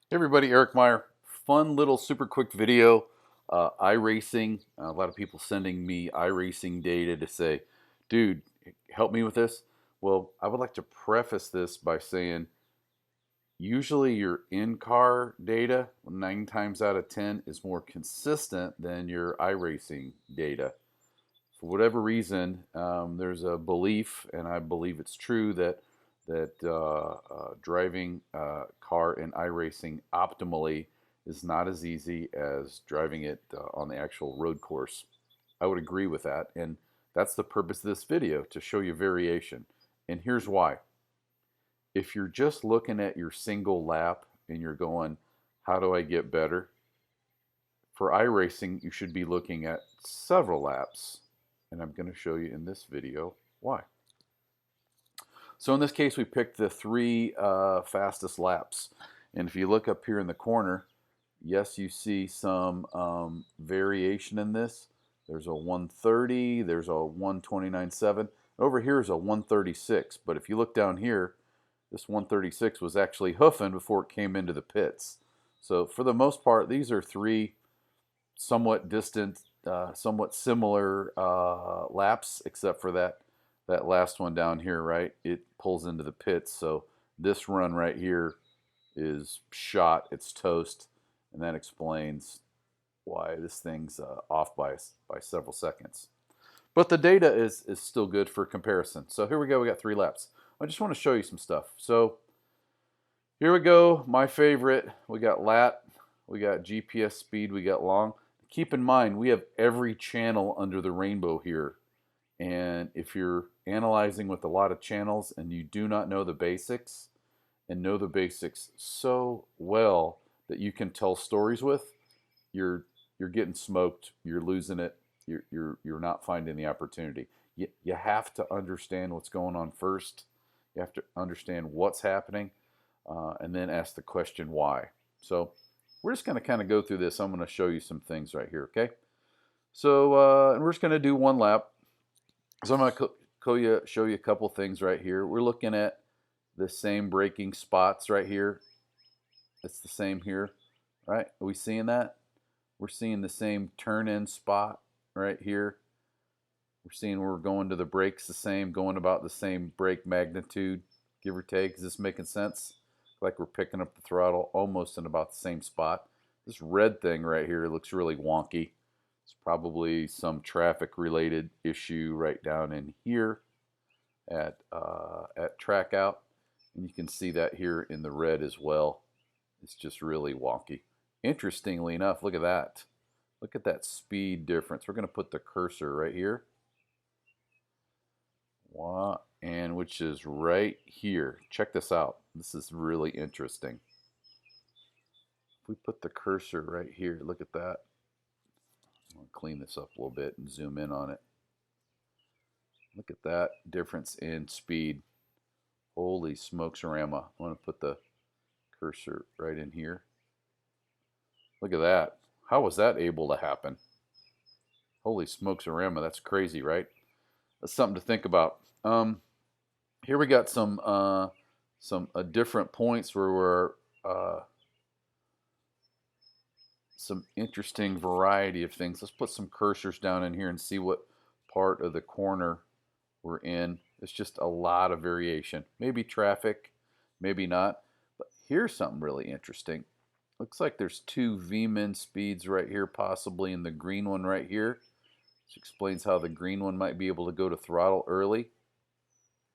Hey everybody, Eric Meyer. Fun little super quick video. iRacing. A lot of people sending me iRacing data to say, dude, help me with this. Well, I would like to preface this by saying usually your in-car data, 9 times out of 10, is more consistent than your iRacing data. For whatever reason, there's a belief, and I believe it's true, that driving a car in iRacing optimally is not as easy as driving it on the actual road course. I would agree with that, and that's the purpose of this video, to show you variation. And here's why. If you're just looking at your single lap and you're going, how do I get better? For iRacing, you should be looking at several laps, and I'm going to show you in this video why. So in this case, we picked the three fastest laps. And if you look up here in the corner, yes, you see some variation in this. There's a 130, there's a 129.7. Over here is a 136. But if you look down here, this 136 was actually hoofing before it came into the pits. So for the most part, these are three somewhat distant, somewhat similar laps, except for that last one down here, right? It pulls into the pits. So this run right here is shot, it's toast, and that explains why this thing's off by several seconds. But the data is still good for comparison. So here we go, we got 3 laps. I just want to show you some stuff. So here we go, my favorite. We got lat, we got GPS speed, we got long. Keep in mind, we have every channel under the rainbow here. And if you're analyzing with a lot of channels and you do not know the basics, and know the basics so well that you can tell stories with, you're getting smoked, you're losing it, you're not finding the opportunity. You have to understand what's going on first. You have to understand what's happening, and then ask the question why. So we're just going to kind of go through this. I'm going to show you some things right here, okay? So and we're just going to do 1 lap. So I'm going to show you a couple things right here. We're looking at the same braking spots right here. It's the same here, right? Are we seeing that? We're seeing the same turn-in spot right here. We're seeing we're going to the brakes the same, going about the same brake magnitude, give or take. Is this making sense? Like we're picking up the throttle almost in about the same spot. This red thing right here looks really wonky. It's probably some traffic-related issue right down in here at track out. And you can see that here in the red as well. It's just really wonky. Interestingly enough, look at that. Look at that speed difference. We're going to put the cursor right here. And which is right here. Check this out. This is really interesting. If we put the cursor right here, look at that. I'm going to clean this up a little bit and zoom in on it. Look at that difference in speed. Holy smokes-a-rama. I want to put the cursor right in here. Look at that. How was that able to happen? Holy smokes-a-rama. That's crazy, right? That's something to think about. Here we got some different points where we're some interesting variety of things. Let's put some cursors down in here and see what part of the corner we're in. It's just a lot of variation. Maybe traffic, maybe not. But here's something really interesting. Looks like there's 2 VMIN speeds right here, possibly in the green one right here. Which explains how the green one might be able to go to throttle early.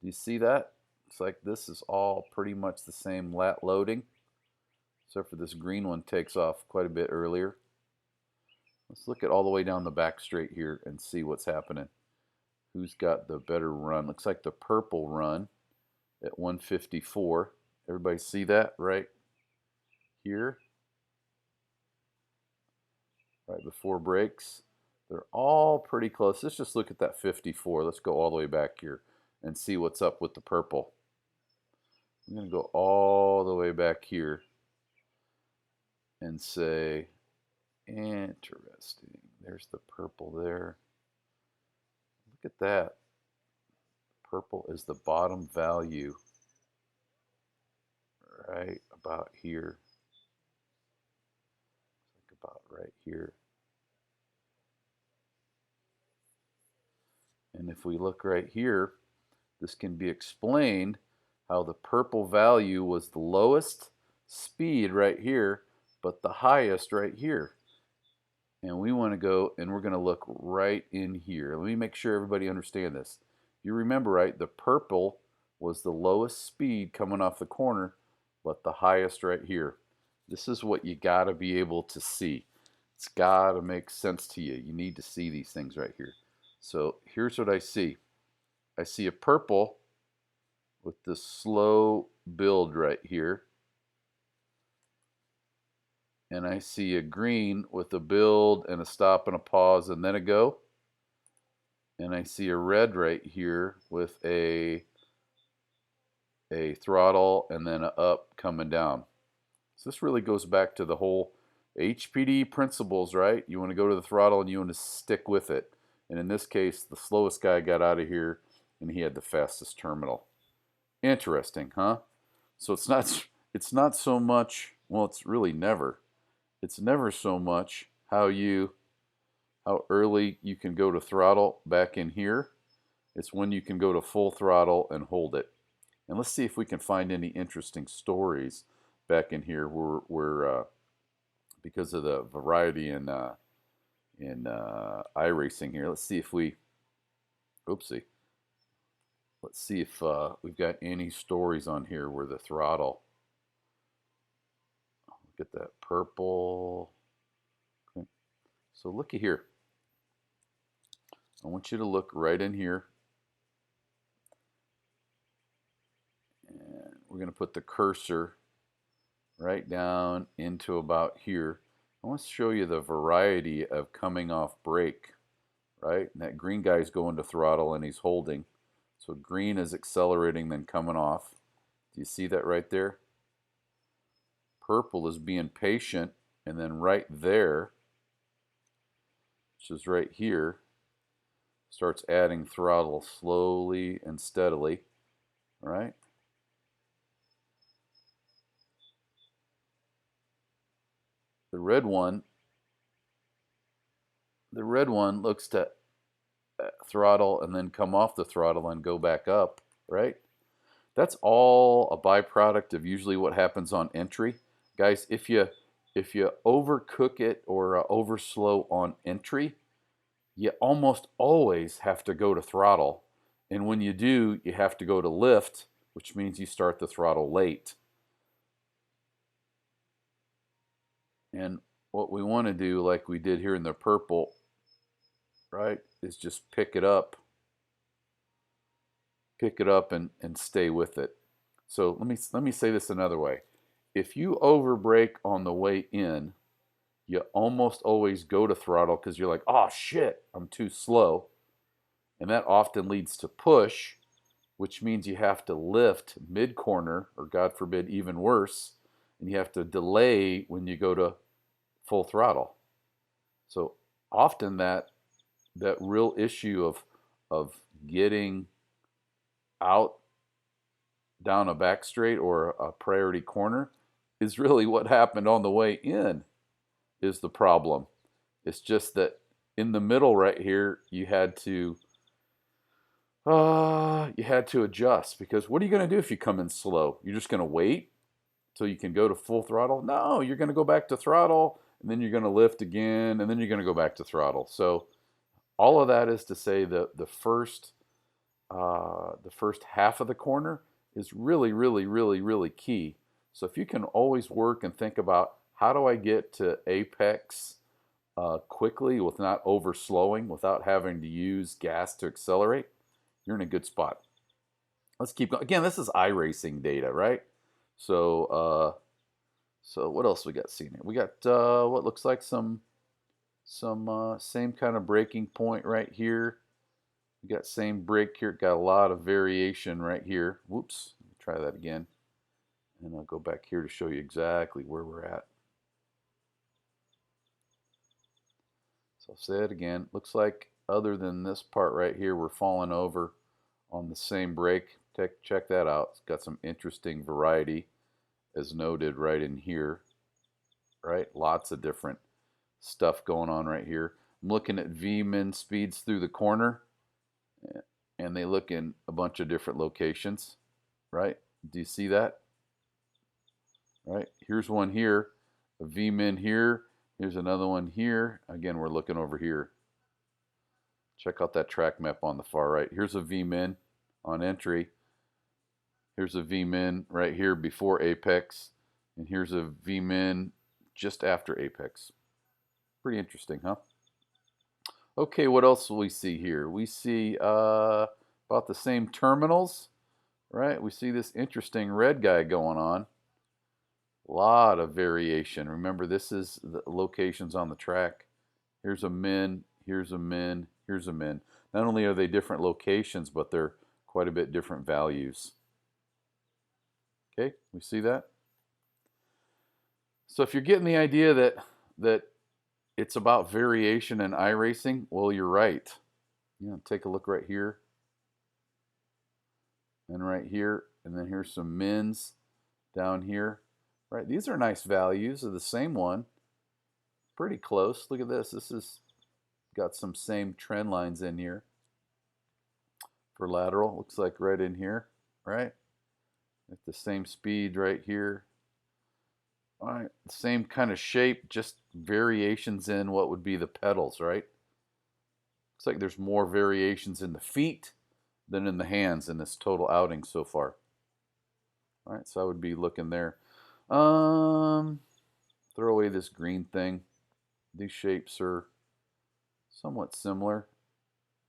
Do you see that? It's like this is all pretty much the same lat loading, except for this green one takes off quite a bit earlier. Let's look at all the way down the back straight here and see what's happening. Who's got the better run? Looks like the purple run at 154. Everybody see that right here? Right before brakes. They're all pretty close. Let's just look at that 54. Let's go all the way back here and see what's up with the purple. I'm going to go all the way back here and say, interesting. There's the purple there. Look at that. Purple is the bottom value right about here. right here. And if we look right here, this can be explained how the purple value was the lowest speed right here, but the highest right here. And we want to go and we're going to look right in here. Let me make sure everybody understand this. You remember, right, the purple was the lowest speed coming off the corner, but the highest right here. This is what you got to be able to see. It's got to make sense to you. You need to see these things right here. So here's what I see. I see a purple with this slow build right here. And I see a green with a build and a stop and a pause and then a go. And I see a red right here with a throttle and then a up coming down. So this really goes back to the whole HPD principles, right? You want to go to the throttle and you want to stick with it. And in this case, the slowest guy got out of here and he had the fastest terminal. Interesting, huh? So it's not so much, well, it's really never. It's never so much how early you can go to throttle back in here. It's when you can go to full throttle and hold it. And let's see if we can find any interesting stories back in here where because of the variety in iRacing here. Let's see if we, oopsie. Let's see if we've got any stories on here where the throttle. Look at that purple. Okay. So looky here. I want you to look right in here. And we're going to put the cursor right down into about here. I want to show you the variety of coming off brake, right? And that green guy's going to throttle and he's holding. So green is accelerating, then coming off. Do you see that right there? Purple is being patient, and then right there, which is right here, starts adding throttle slowly and steadily, right? The red one looks to throttle and then come off the throttle and go back up, right? That's all a byproduct of usually what happens on entry. Guys, if you overcook it or overslow on entry, you almost always have to go to throttle. And when you do, you have to go to lift, which means you start the throttle late. And what we want to do, like we did here in the purple, right, is just pick it up and stay with it. So let me say this another way. If you overbrake on the way in, you almost always go to throttle because you're like, oh shit, I'm too slow. And that often leads to push, which means you have to lift mid-corner, or God forbid, even worse, and you have to delay when you go to full throttle. So often that real issue of getting out down a back straight or a priority corner is really what happened on the way in is the problem. It's just that in the middle right here, you had to adjust, because what are you going to do if you come in slow? You're just going to wait till you can go to full throttle? No, you're going to go back to throttle, and then you're going to lift again, and then you're going to go back to throttle. So all of that is to say that the first half of the corner is really, really, really, really key. So if you can always work and think about how do I get to apex quickly without overslowing, without having to use gas to accelerate, you're in a good spot. Let's keep going. Again, this is iRacing data, right? So what else we got seen here? We got what looks like some same kind of braking point right here. We got same brake here. Got a lot of variation right here. Whoops. Let me try that again. And I'll go back here to show you exactly where we're at. So I'll say it again. Looks like other than this part right here, we're falling over on the same brake. Check that out. It's got some interesting variety as noted right in here. Right? Lots of different stuff going on right here. I'm looking at V-min speeds through the corner, and they look in a bunch of different locations, right? Do you see that? Right, here's one here, a V-min here, here's another one here. Again, we're looking over here. Check out that track map on the far right. Here's a V-min on entry. Here's a V-min right here before apex, and here's a V-min just after apex. Pretty interesting, huh? Okay, what else will we see here? We see about the same terminals, right? We see this interesting red guy going on. A lot of variation. Remember, this is the locations on the track. Here's a min, here's a min, here's a min. Not only are they different locations, but they're quite a bit different values. Okay, we see that? So if you're getting the idea that it's about variation in iRacing, well, you're right. You know, take a look right here and right here, and then here's some mins down here. Right, these are nice values of the same one. Pretty close. Look at this. This is got some same trend lines in here for lateral. Looks like right in here, right? At the same speed right here. All right, same kind of shape, just variations in what would be the pedals, right? Looks like there's more variations in the feet than in the hands in this total outing so far. All right, so I would be looking there. Throw away this green thing. These shapes are somewhat similar,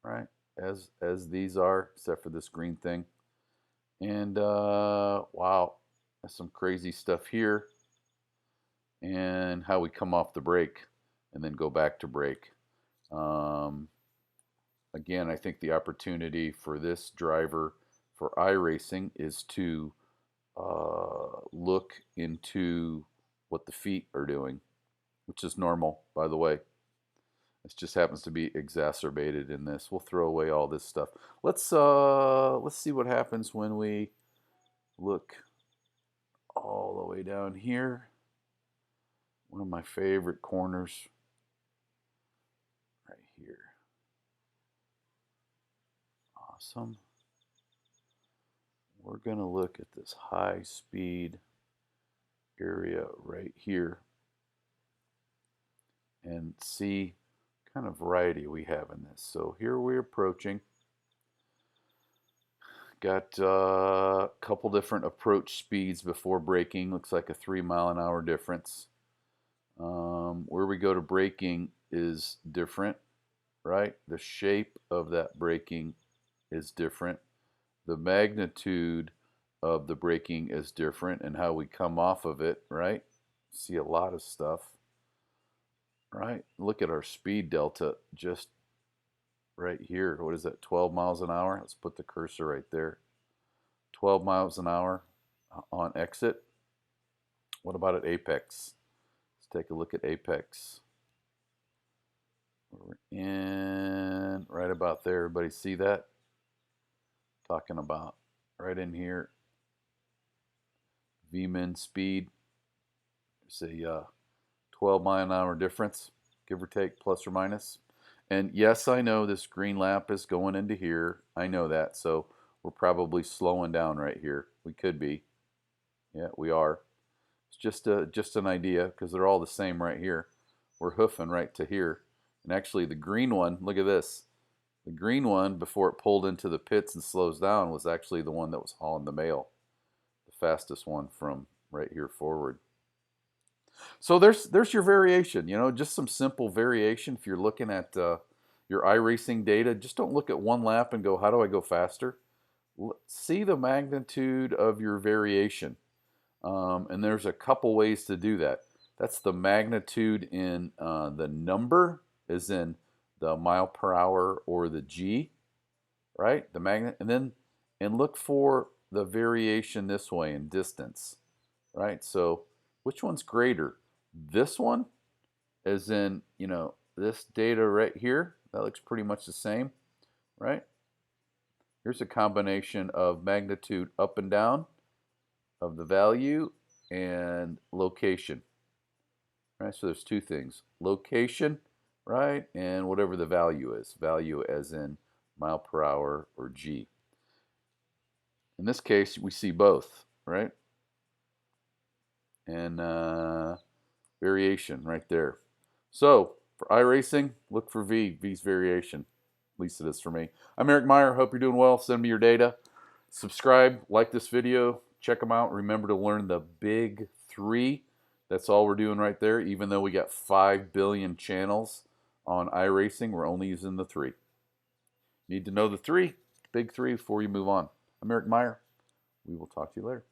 right? As these are, except for this green thing. And wow, that's some crazy stuff here. And how we come off the brake and then go back to brake. Again, I think the opportunity for this driver for iRacing is to look into what the feet are doing, which is normal, by the way. This just happens to be exacerbated in this. We'll throw away all this stuff. Let's see what happens when we look all the way down here. One of my favorite corners right here. Awesome. We're going to look at this high speed area right here and see kind of variety we have in this. So here we're approaching. Got a couple different approach speeds before braking. Looks like a 3 mile/hour difference. Where we go to braking is different, right? The shape of that braking is different. The magnitude of the braking is different, and how we come off of it, right? See a lot of stuff, right? Look at our speed delta just right here. What is that, 12 miles an hour? Let's put the cursor right there. 12 miles an hour on exit. What about at apex? Let's take a look at apex. We're in right about there. Everybody see that? Talking about right in here. V-min speed. There's a 12 mile an hour difference, give or take, plus or minus. And yes, I know this green lap is going into here. I know that. So we're probably slowing down right here. We could be. Yeah, we are. It's just an idea, because they're all the same right here. We're hoofing right to here. And actually the green one, look at this. The green one, before it pulled into the pits and slows down, was actually the one that was hauling the mail. The fastest one from right here forward. So there's your variation, you know, just some simple variation. If you're looking at your iRacing data, just don't look at one lap and go, how do I go faster? See the magnitude of your variation. And there's a couple ways to do that. That's the magnitude in the number, as in the mile per hour or the G, right? The magnet, and look for the variation this way in distance, right? So which one's greater? This one, as in, you know, this data right here, that looks pretty much the same, right? Here's a combination of magnitude up and down of the value and location, right? So there's two things: location, right, and whatever the value is. Value as in mile per hour or G. In this case, we see both, right? And variation right there. So for iRacing, look for V. V's variation. At least it is for me. I'm Eric Meyer. Hope you're doing well. Send me your data. Subscribe, like this video, check them out. Remember to learn the big three. That's all we're doing right there. Even though we got 5 billion channels on iRacing, we're only using the three. Need to know the three, big three, before you move on. I'm Eric Meyer. We will talk to you later.